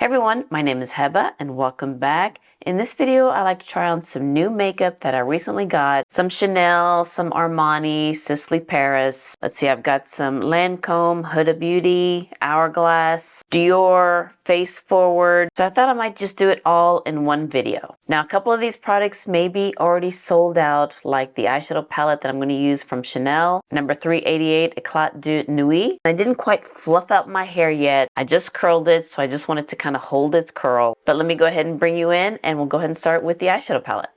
Hey everyone, my name is Heba and welcome back. In this video, I like to try on some new makeup that I recently got. Some Chanel, some Armani, Sisley Paris. Let's see, I've got some Lancome, Huda Beauty, Hourglass, Dior, Face Forward. So I thought I might just do it all in one video. Now, a couple of these products may be already sold out, like the eyeshadow palette that I'm going to use from Chanel, number 388 Eclat de Nuit. I didn't quite fluff out my hair yet. I just curled it, so I just wanted to kind of hold its curl. But let me go ahead and bring you in and we'll go ahead and start with the eyeshadow palette.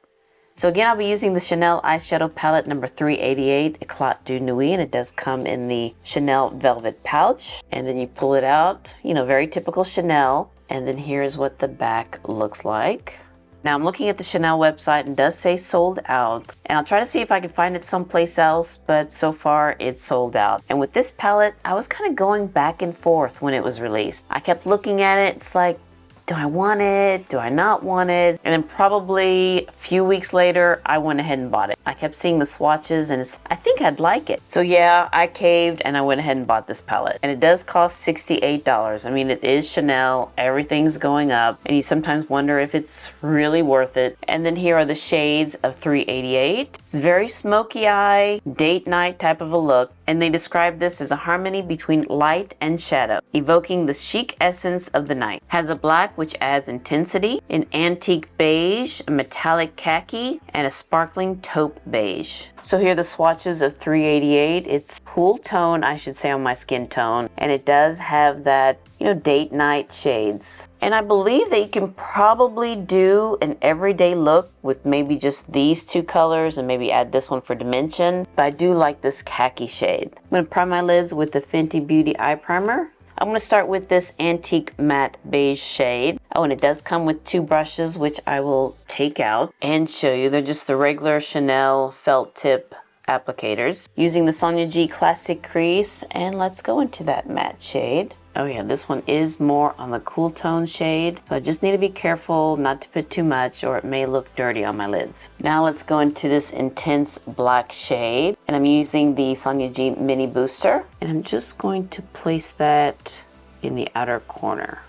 So again, I'll be using the Chanel eyeshadow palette number 388 Eclat de Nuit, and it does come in the Chanel velvet pouch. And then you pull it out, very typical Chanel. And then here's what the back looks like. Now I'm looking at the Chanel website and it does say sold out. And I'll try to see if I can find it someplace else, but so far it's sold out. And with this palette, I was kind of going back and forth when it was released. I kept looking at it, it's like, do I want it? Do I not want it? And then probably a few weeks later, I went ahead and bought it. I kept seeing the swatches and I think I'd like it. So yeah, I caved and I went ahead and bought this palette. And it does cost $68. I mean, it is Chanel, everything's going up, and you sometimes wonder if it's really worth it. And then here are the shades of 388. It's very smoky eye, date night type of a look. And they describe this as a harmony between light and shadow, evoking the chic essence of the night. Has a black which adds intensity, an antique beige, a metallic khaki, and a sparkling taupe beige. So here are the swatches of 388. It's cool tone, I should say, on my skin tone. And it does have that, date night shades. And I believe that you can probably do an everyday look with maybe just these two colors and maybe add this one for dimension. But I do like this khaki shade. I'm going to prime my lids with the Fenty Beauty Eye Primer. I'm going to start with this antique matte beige shade. Oh, and it does come with two brushes, which I will take out and show you. They're just the regular Chanel felt tip applicators. Using the Sonia G Classic Crease, and let's go into that matte shade. Oh yeah, this one is more on the cool tone shade. So I just need to be careful not to put too much or it may look dirty on my lids. Now let's go into this intense black shade. And I'm using the Sonia G Mini Booster. And I'm just going to place that in the outer corner.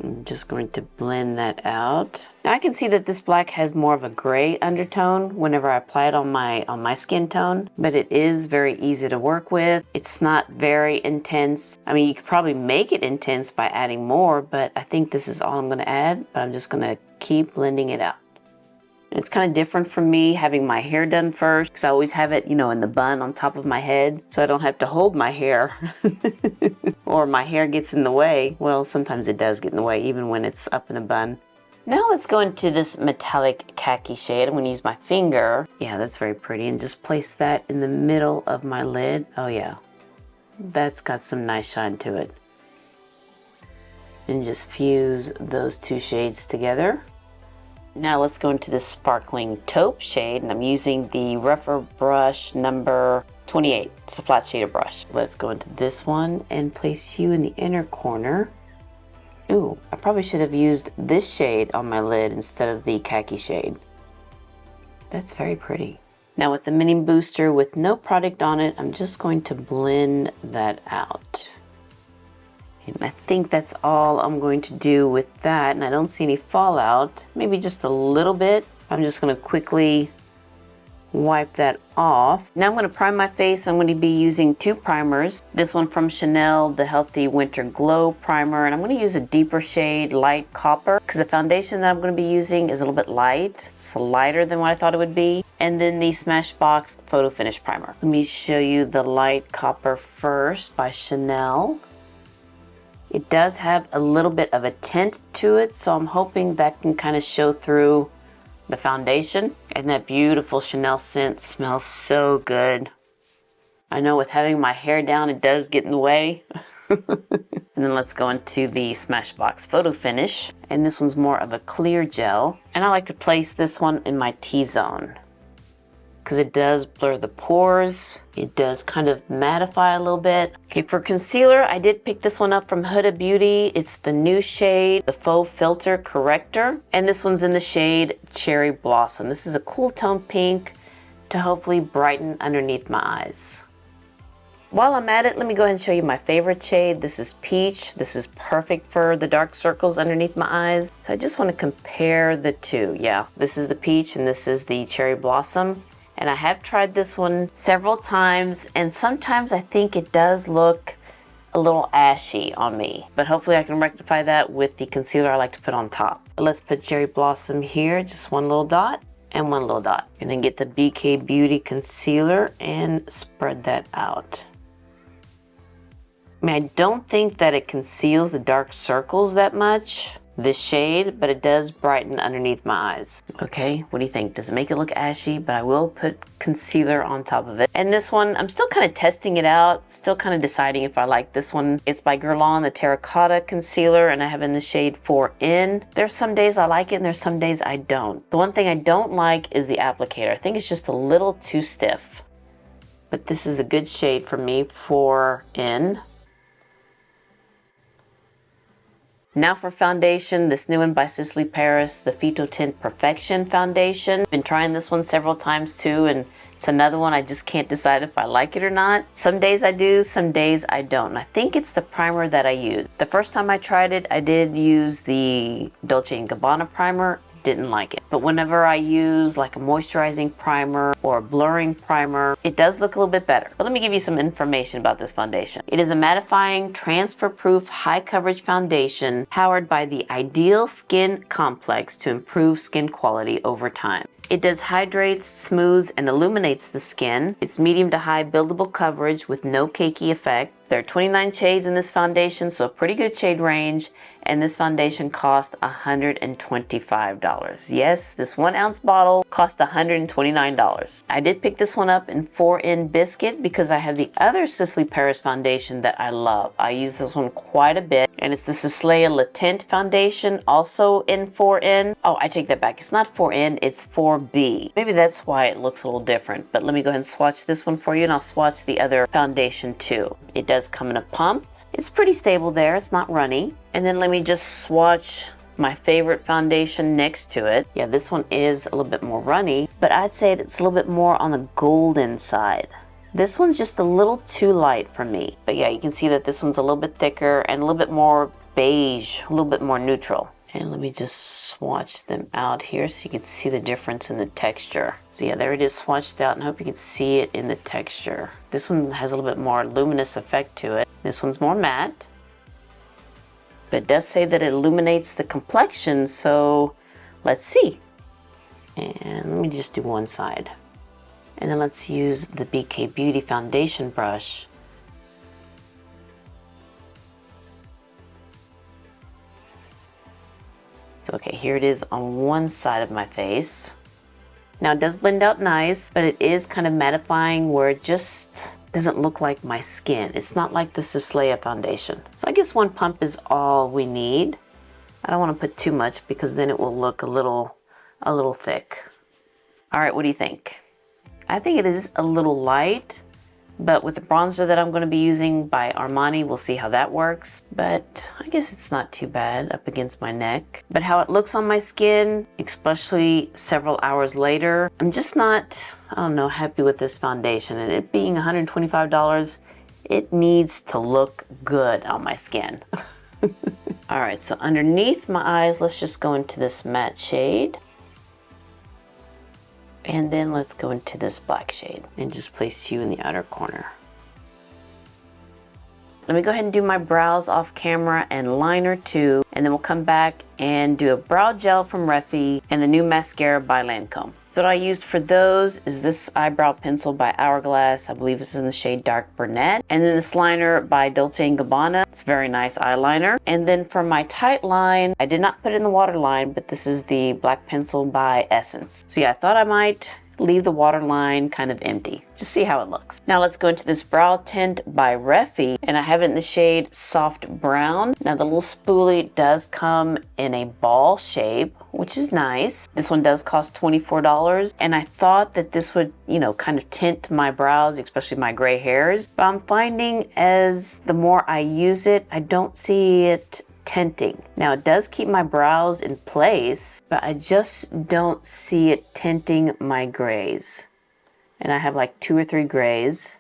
I'm just going to blend that out. Now I can see that this black has more of a gray undertone whenever I apply it on my skin tone, but it is very easy to work with. It's not very intense. I mean, you could probably make it intense by adding more, but I think this is all I'm going to add. But I'm just going to keep blending it out. It's kind of different from me having my hair done first, because I always have it, in the bun on top of my head, so I don't have to hold my hair or my hair gets in the way. Well, sometimes it does get in the way, even when it's up in a bun. Now let's go into this metallic khaki shade. I'm going to use my finger. Yeah, that's very pretty. And just place that in the middle of my lid. Oh yeah, that's got some nice shine to it. And just fuse those two shades together. Now let's go into this sparkling taupe shade, and I'm using the rougher brush number 28. It's a flat shader brush. Let's go into this one and place you in the inner corner. Ooh, I probably should have used this shade on my lid instead of the khaki shade. That's very pretty. Now with the Mini Booster with no product on it, I'm just going to blend that out. And I think that's all I'm going to do with that, and I don't see any fallout, maybe just a little bit. I'm just going to quickly wipe that off. Now I'm going to prime my face. I'm going to be using two primers. This one from Chanel, the Healthy Winter Glow Primer, and I'm going to use a deeper shade, light copper, because the foundation that I'm going to be using is a little bit light. It's lighter than what I thought it would be. And then the Smashbox Photo Finish Primer. Let me show you the light copper first by Chanel. It does have a little bit of a tint to it, so I'm hoping that can kind of show through the foundation. And that beautiful Chanel scent smells so good. I know with having my hair down, it does get in the way. And then let's go into the Smashbox Photo Finish. And this one's more of a clear gel. And I like to place this one in my T-zone, because it does blur the pores. It does kind of mattify a little bit. Okay, for concealer, I did pick this one up from Huda Beauty. It's the new shade, the Faux Filter Corrector. And this one's in the shade Cherry Blossom. This is a cool tone pink to hopefully brighten underneath my eyes. While I'm at it, let me go ahead and show you my favorite shade. This is Peach. This is perfect for the dark circles underneath my eyes. So I just want to compare the two. Yeah, this is the Peach and this is the Cherry Blossom. And I have tried this one several times, and sometimes I think it does look a little ashy on me, but hopefully I can rectify that with the concealer I like to put on top. Let's put Cherry Blossom here, just one little dot and one little dot, and then get the BK Beauty concealer and spread that out. I mean, I don't think that it conceals the dark circles that much, this shade, but it does brighten underneath my eyes. Okay, what do you think? Does it make it look ashy? But I will put concealer on top of it. And this one, I'm still kind of testing it out, still kind of deciding if I like this one. It's by Guerlain, the Terracotta Concealer, and I have in the shade 4N. There's some days I like it and there's some days I don't. The one thing I don't like is the applicator. I think it's just a little too stiff. But this is a good shade for me, 4N. Now for foundation, this new one by Sisley Paris, the Phyto Tint Perfection Foundation. Been trying this one several times too, and it's another one I just can't decide if I like it or not. Some days I do, some days I don't. And I think it's the primer that I use. The first time I tried it, I did use the Dolce & Gabbana primer. Didn't like it. But whenever I use like a moisturizing primer or a blurring primer, it does look a little bit better. But let me give you some information about this foundation. It is a mattifying, transfer-proof, high-coverage foundation powered by the Ideal Skin Complex to improve skin quality over time. It does hydrates, smooths, and illuminates the skin. It's medium to high buildable coverage with no cakey effect. There are 29 shades in this foundation, so a pretty good shade range. And this foundation cost $125. Yes, this 1 ounce bottle cost $129. I did pick this one up in 4N Biscuit because I have the other Sisley Paris foundation that I love. I use this one quite a bit, and it's the Sisley Le Tint foundation, also in 4N. Oh, I take that back. It's not 4N, it's 4B. Maybe that's why it looks a little different, but let me go ahead and swatch this one for you, and I'll swatch the other foundation too. It does come in a pump. It's pretty stable there, it's not runny. And then let me just swatch my favorite foundation next to it. Yeah, this one is a little bit more runny, but I'd say it's a little bit more on the golden side. This one's just a little too light for me. But yeah, you can see that this one's a little bit thicker and a little bit more beige, a little bit more neutral. And let me just swatch them out here so you can see the difference in the texture. So yeah, there it is swatched out, and I hope you can see it in the texture. This one has a little bit more luminous effect to it. This one's more matte. But it does say that it illuminates the complexion, so let's see. And let me just do one side. And then let's use the BK Beauty foundation brush. So okay, here it is on one side of my face. Now it does blend out nice, but it is kind of mattifying where it just doesn't look like my skin. It's not like the Sisley foundation. So I guess one pump is all we need. I don't want to put too much because then it will look a little thick. All right, what do you think? I think it is a little light, but with the bronzer that I'm going to be using by Armani, we'll see how that works. But I guess it's not too bad up against my neck. But how it looks on my skin, especially several hours later, I'm just not, I don't know, happy with this foundation. And it being $125, it needs to look good on my skin. All right, so underneath my eyes, let's just go into this matte shade. And then let's go into this black shade and just place you in the outer corner. Let me go ahead and do my brows off camera and liner too, and then we'll come back and do a brow gel from Refi and the new mascara by Lancome. So what I used for those is this eyebrow pencil by Hourglass. I believe this is in the shade Dark Brunette. And then this liner by Dolce & Gabbana. It's a very nice eyeliner. And then for my tight line, I did not put it in the waterline, but this is the black pencil by Essence. So yeah, I thought I might leave the waterline kind of empty. Just see how it looks. Now let's go into this brow tint by Refi, and I have it in the shade Soft Brown. Now the little spoolie does come in a ball shape, which is nice. This one does cost $24, and I thought that this would, you know, kind of tint my brows, especially my gray hairs. But I'm finding as the more I use it, I don't see it tinting. Now it does keep my brows in place, but I just don't see it tinting my grays. And I have like 2 or 3 grays.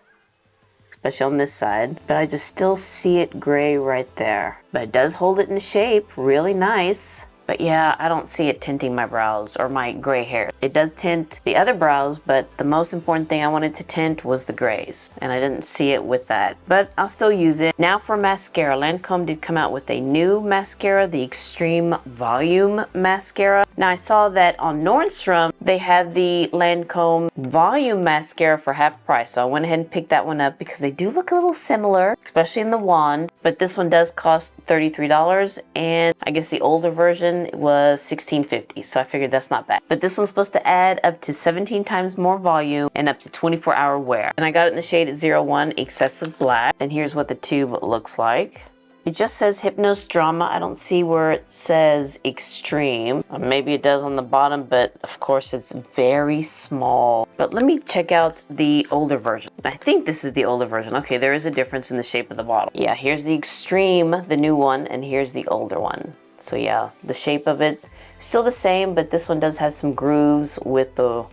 especially on this side, but I just still see it gray right there. But it does hold it in shape, really nice. But yeah, I don't see it tinting my brows or my gray hair. It does tint the other brows, but the most important thing I wanted to tint was the grays, and I didn't see it with that. But I'll still use it. Now for mascara. Lancome did come out with a new mascara, the Extreme Volume Mascara. Now I saw that on Nordstrom, they have the Lancome Volume Mascara for half price. So I went ahead and picked that one up because they do look a little similar, especially in the wand. But this one does cost $33, and I guess the older version was $16.50, so I figured that's not bad. But this one's supposed to add up to 17 times more volume and up to 24-hour wear. And I got it in the shade 01 Excessive Black. And here's what the tube looks like. It just says Hypnose Drama. I don't see where it says Extreme. Maybe it does on the bottom, but of course it's very small. But let me check out the older version. I think this is the older version. Okay, there is a difference in the shape of the bottle. Yeah, here's the Extreme, the new one, and here's the older one. So yeah, the shape of it still the same, but this one does have some grooves with the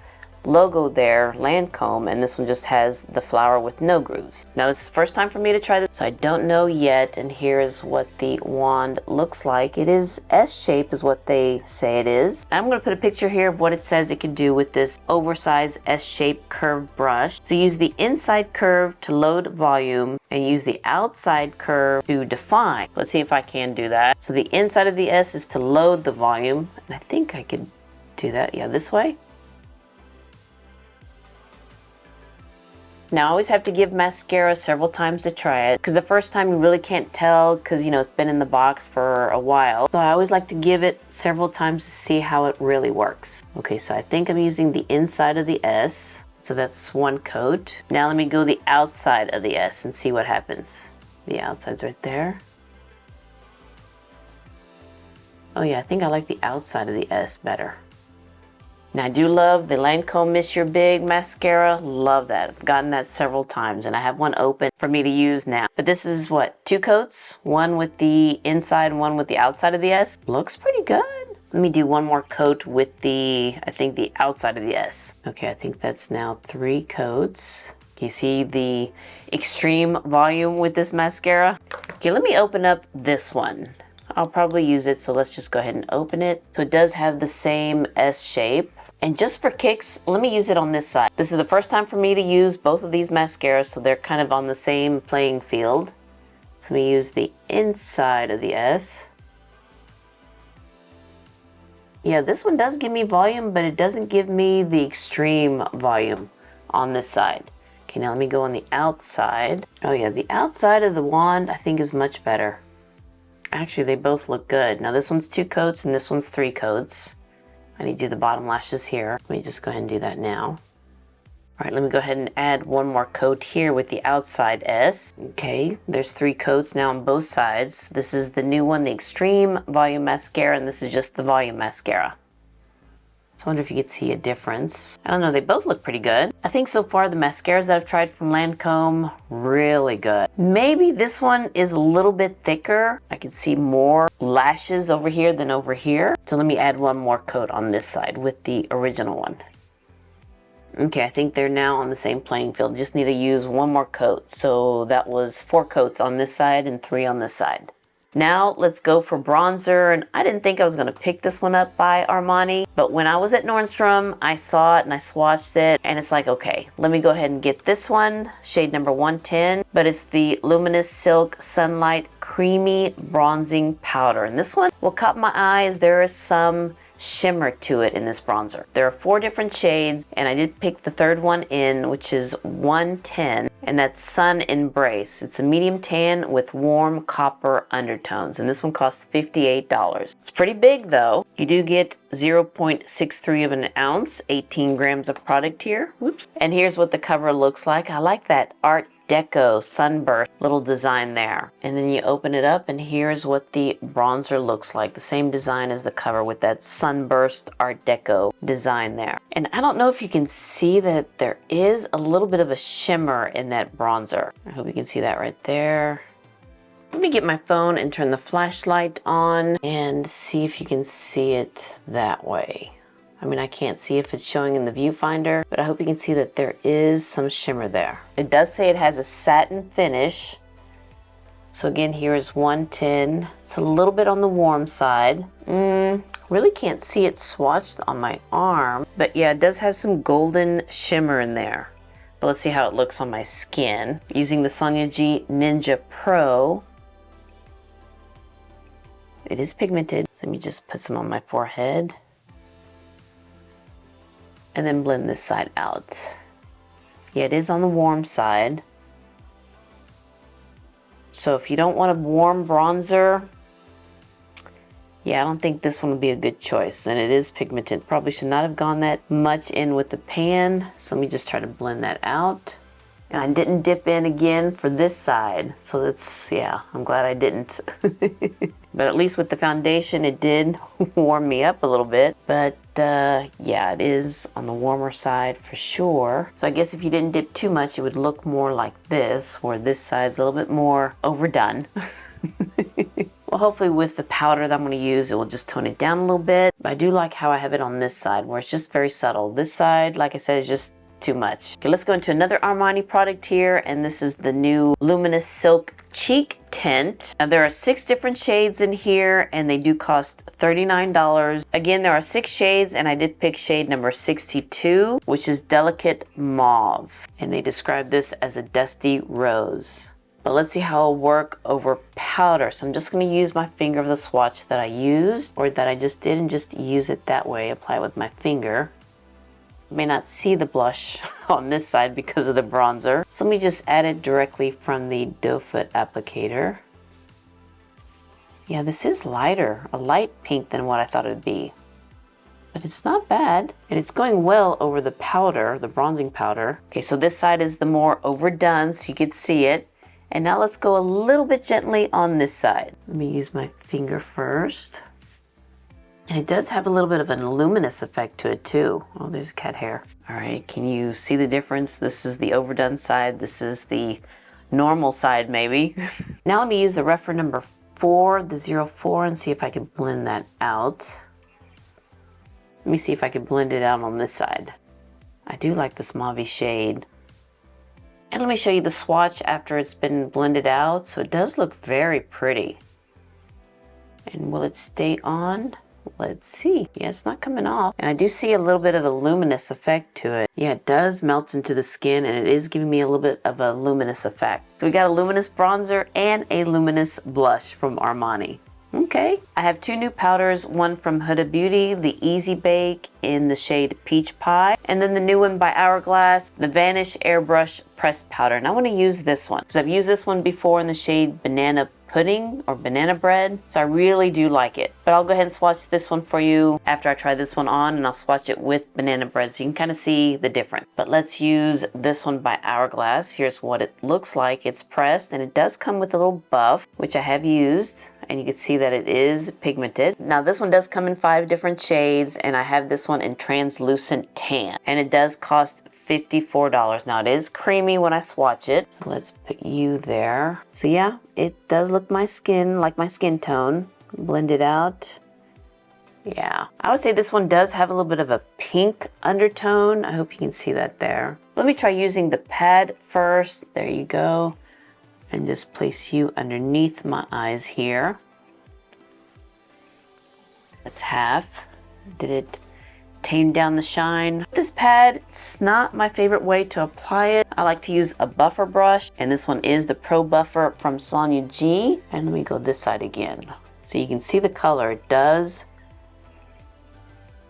logo there, Lancome, and this one just has the flower with no grooves. Now this is the first time for me to try this, so I don't know yet, and here's what the wand looks like. It is S-shape is what they say it is. I'm going to put a picture here of what it says it can do with this oversized S-shaped curved brush. So use the inside curve to load volume and use the outside curve to define. Let's see if I can do that. So the inside of the S is to load the volume, and I think I could do that, yeah, this way. Now I always have to give mascara several times to try it, because the first time you really can't tell because, you know, it's been in the box for a while. So I always like to give it several times to see how it really works. Okay, so I think I'm using the inside of the S. So that's one coat. Now let me go the outside of the S and see what happens. The outside's right there. Oh yeah, I think I like the outside of the S better. Now I do love the Lancome Miss Your Big mascara. Love that. I've gotten that several times, and I have one open for me to use now. But this is what, 2 coats? One with the inside and one with the outside of the S. Looks pretty good. Let me do one more coat with the, I think the outside of the S. Okay, I think that's now 3 coats. You see the extreme volume with this mascara? Okay, let me open up this one. I'll probably use it, so let's just go ahead and open it. So it does have the same S shape. And just for kicks, let me use it on this side. This is the first time for me to use both of these mascaras, so they're kind of on the same playing field. So let me use the inside of the S. Yeah, this one does give me volume, but it doesn't give me the extreme volume on this side. Okay, now let me go on the outside. Oh yeah, the outside of the wand I think is much better. Actually, they both look good. Now this one's 2 coats and this one's 3 coats. I need to do the bottom lashes here. Let me just go ahead and do that now. All right, let me go ahead and add one more coat here with the outside S. Okay, there's 3 coats now on both sides. This is the new one, the Extreme Volume Mascara, and this is just the Volume Mascara. So I wonder if you could see a difference. I don't know, they both look pretty good. I think so far the mascaras that I've tried from Lancome, really good. Maybe this one is a little bit thicker. I can see more lashes over here than over here. So let me add one more coat on this side with the original one. Okay, I think they're now on the same playing field. Just need to use one more coat. So that was 4 coats on this side and 3 on this side. Now let's go for bronzer, and I didn't think I was going to pick this one up by Armani, but when I was at Nordstrom, I saw it and I swatched it, and it's like, okay, let me go ahead and get this one, shade number 110, but it's the Luminous Silk Sunlight Creamy Bronzing Powder, and this one, what caught my eye is there is some shimmer to it in this bronzer. There are 4 different shades, and I did pick the 3rd one in, which is 110, and that's Sun Embrace. It's a medium tan with warm copper undertones, and this one costs $58. It's pretty big though. You do get 0.63 of an ounce, 18 grams of product here. Whoops. And here's what the cover looks like. I like that Art Deco sunburst little design there. And then you open it up and here's what the bronzer looks like. The same design as the cover with that sunburst Art Deco design there. And I don't know if you can see that there is a little bit of a shimmer in that bronzer. I hope you can see that right there. Let me get my phone and turn the flashlight on and see if you can see it that way. I mean, I can't see if it's showing in the viewfinder, but I hope you can see that there is some shimmer there. It does say it has a satin finish. So again, here is 110. It's a little bit on the warm side. Really can't see it swatched on my arm, but yeah, it does have some golden shimmer in there. But let's see how it looks on my skin. Using the Sonia G Ninja Pro. It is pigmented. Let me just put some on my forehead. And then blend this side out. Yeah, it is on the warm side. So if you don't want a warm bronzer, yeah, I don't think this one would be a good choice. And it is pigmented. Probably should not have gone that much in with the pan. So let me just try to blend that out. And I didn't dip in again for this side. So that's, yeah, I'm glad I didn't. But at least with the foundation, it did warm me up a little bit. But yeah, it is on the warmer side for sure. So I guess if you didn't dip too much, it would look more like this, where this side's a little bit more overdone. Well, hopefully with the powder that I'm going to use, it will just tone it down a little bit. But I do like how I have it on this side, where it's just very subtle. This side, like I said, is just too much. Okay, let's go into another Armani product here, and this is the new Luminous Silk Cheek Tint. Now, there are 6 different shades in here, and they do cost $39. Again, there are 6 shades, and I did pick shade number 62, which is Delicate Mauve. And they describe this as a dusty rose. But let's see how it'll work over powder. So I'm just going to use my finger of the swatch that I used, or that I just did, and just use it that way. Apply it with my finger. You may not see the blush on this side because of the bronzer. So let me just add it directly from the doe foot applicator. Yeah, this is lighter, a light pink than what I thought it would be. But it's not bad. And it's going well over the powder, the bronzing powder. Okay, so this side is the more overdone, so you can see it. And now let's go a little bit gently on this side. Let me use my finger first. And it does have a little bit of a luminous effect to it too. Oh, there's cat hair. All right, can you see the difference? This is the overdone side. This is the normal side maybe. Now let me use the reference number 4, the 04, and see if I can blend that out. Let me see if I can blend it out on this side. I do like this mauve shade. And let me show you the swatch after it's been blended out. So it does look very pretty. And will it stay on? Let's see. Yeah, it's not coming off. And I do see a little bit of a luminous effect to it. Yeah, it does melt into the skin, and it is giving me a little bit of a luminous effect. So we got a luminous bronzer and a luminous blush from Armani. Okay. I have 2 new powders, one from Huda Beauty, the Easy Bake in the shade Peach Pie, and then the new one by Hourglass, the Vanish Airbrush Pressed Powder. And I want to use this one because I've used this one before in the shade Banana Pudding or Banana Bread, so I really do like it. But I'll go ahead and swatch this one for you after I try this one on, and I'll swatch it with Banana Bread so you can kind of see the difference. But let's use this one by Hourglass. Here's what it looks like. It's pressed, and it does come with a little buff, which I have used. And you can see that it is pigmented. Now this one does come in 5 different shades, and I have this one in Translucent Tan. And it does cost $54. Now it is creamy when I swatch it. So let's put you there. So yeah, it does look my skin, like my skin tone. Blend it out. Yeah, I would say this one does have a little bit of a pink undertone. I hope you can see that there. Let me try using the pad first. There you go. And just place you underneath my eyes here. That's half. Did it tame down the shine? This pad, it's not my favorite way to apply it. I like to use a buffer brush, and this one is the Pro Buffer from Sonia G. And let me go this side again. So you can see the color. It does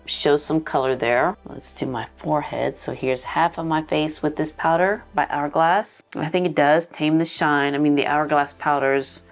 show some color there. Let's do my forehead. So here's half of my face with this powder by Hourglass. I think it does tame the shine. I mean, the Hourglass powders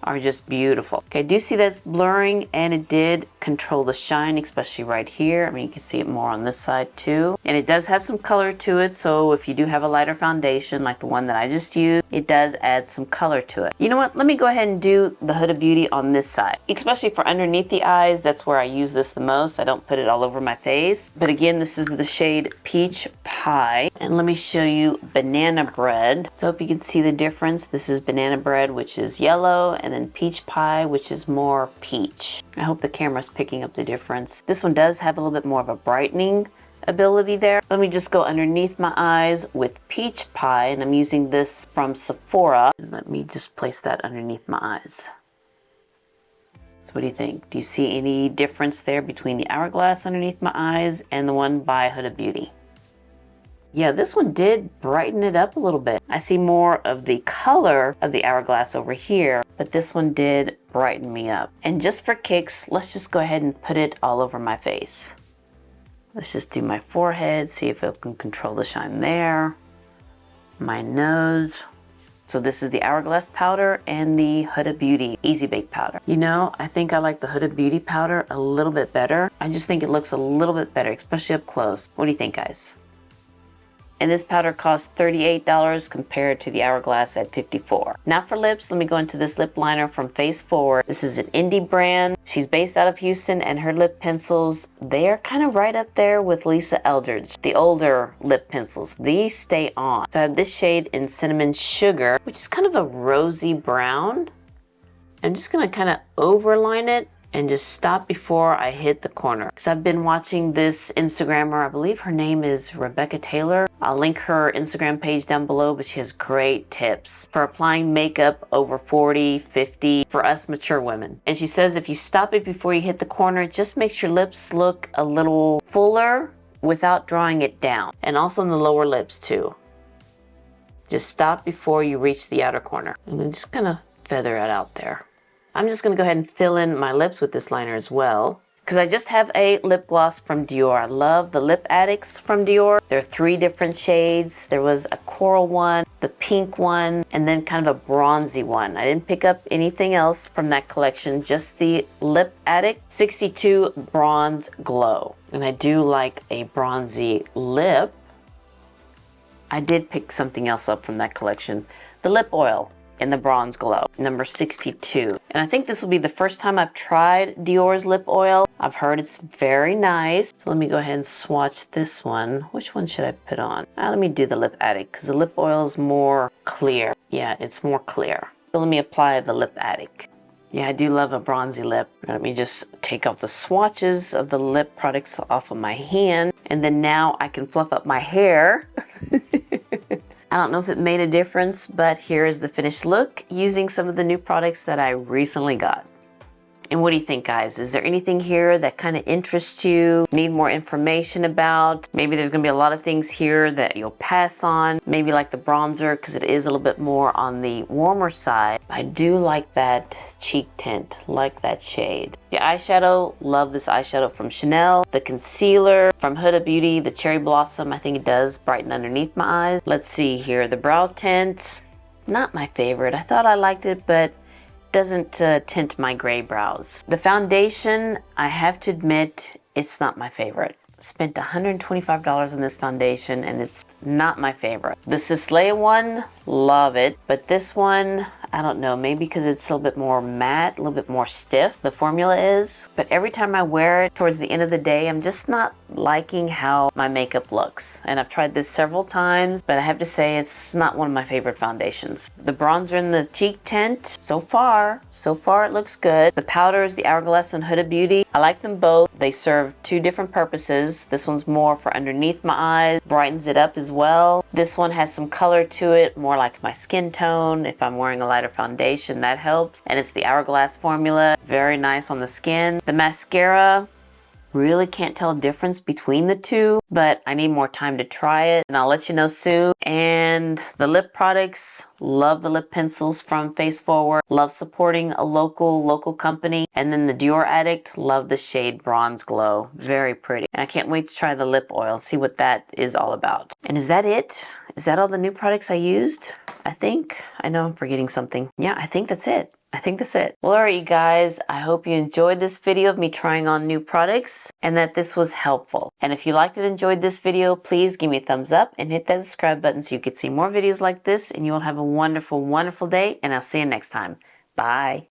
are just beautiful. Okay, I do see that it's blurring, and it did control the shine, especially right here. I mean, you can see it more on this side too. And it does have some color to it, so if you do have a lighter foundation like the one that I just used, it does add some color to it. You know what? Let me go ahead and do the Huda Beauty on this side. Especially for underneath the eyes, that's where I use this the most. I don't put it all over my face. But again, this is the shade Peach Pie. And let me show you banana bread. So if you can see the difference, this is banana bread, which is yellow, and then peach pie, which is more peach. I hope the camera's picking up the difference. This one does have a little bit more of a brightening ability there. Let me just go underneath my eyes with peach pie, and I'm using this from Sephora. And let me just place that underneath my eyes. So what do you think? Do you see any difference there between the Hourglass underneath my eyes and the one by Huda Beauty? Yeah, this one did brighten it up a little bit. I see more of the color of the Hourglass over here, but this one did brighten me up. And just for kicks, let's just go ahead and put it all over my face. Let's just do my forehead, see if it can control the shine there. My nose. So this is the Hourglass powder and the Huda Beauty Easy Bake powder. You know, I think I like the Huda Beauty powder a little bit better. I just think it looks a little bit better, especially up close. What do you think, guys? And this powder costs $38 compared to the Hourglass at $54. Now for lips, let me go into this lip liner from Face Forward. This is an indie brand. She's based out of Houston, and her lip pencils, they are kind of right up there with Lisa Eldridge, the older lip pencils. These stay on. So I have this shade in Cinnamon Sugar, which is kind of a rosy brown. I'm just gonna kind of overline it and just stop before I hit the corner. Because I've been watching this Instagrammer, I believe her name is Rebecca Taylor. I'll link her Instagram page down below, but she has great tips for applying makeup over 40, 50 for us mature women. And she says if you stop it before you hit the corner, it just makes your lips look a little fuller without drawing it down. And also in the lower lips too. Just stop before you reach the outer corner. And then just kind of feather it out there. I'm just going to go ahead and fill in my lips with this liner as well, because I just have a lip gloss from Dior. I love the Lip Addicts from Dior. There are 3 different shades. There was a coral one, the pink one, and then kind of a bronzy one. I didn't pick up anything else from that collection, just the Lip Addict 62 Bronze Glow. And I do like a bronzy lip. I did pick something else up from that collection, the lip oil in the Bronze Glow, number 62. And I think this will be the first time I've tried Dior's lip oil. I've heard it's very nice. So let me go ahead and swatch this one. Which one should I put on? Let me do the Lip Addict, because the lip oil is more clear. Yeah, it's more clear. So let me apply the Lip Addict. Yeah, I do love a bronzy lip. Let me just take off the swatches of the lip products off of my hand. And then now I can fluff up my hair. I don't know if it made a difference, but here is the finished look using some of the new products that I recently got. And what do you think, guys? Is there anything here that kind of interests you, need more information about? Maybe there's gonna be a lot of things here that you'll pass on. Maybe like the bronzer, because it is a little bit more on the warmer side. I do like that cheek tint, like that shade. The eyeshadow, love this eyeshadow from Chanel. The concealer from Huda Beauty, the Cherry Blossom, I think it does brighten underneath my eyes. Let's see here, the brow tint, not my favorite. I thought I liked it, but doesn't tint my gray brows. The foundation, I have to admit, it's not my favorite. Spent $125 on this foundation and it's not my favorite. The Sisley one, love it, but this one, I don't know, maybe because it's a little bit more matte, a little bit more stiff, the formula is. But every time I wear it towards the end of the day, I'm just not liking how my makeup looks. And I've tried this several times, but I have to say it's not one of my favorite foundations. The bronzer and the cheek tint, so far it looks good. The powders, the Hourglass and Huda Beauty, I like them both. They serve 2 different purposes. This one's more for underneath my eyes, brightens it up as well. This one has some color to it, more like my skin tone. If I'm wearing a lighter foundation, that helps. And it's the Hourglass formula, very nice on the skin. The mascara, really can't tell a difference between the two, but I need more time to try it and I'll let you know soon. And the lip products, love the lip pencils from Face Forward, love supporting a local company. And then the Dior Addict, love the shade Bronze Glow, very pretty. And I can't wait to try the lip oil and see what that is all about. And is that it? Is that all the new products I used? I know I'm forgetting something. Yeah, I think that's it. Well, alright you guys, I hope you enjoyed this video of me trying on new products and that this was helpful. And if you liked and enjoyed this video, please give me a thumbs up and hit that subscribe button so you can see more videos like this, and you will have a wonderful, wonderful day, and I'll see you next time. Bye.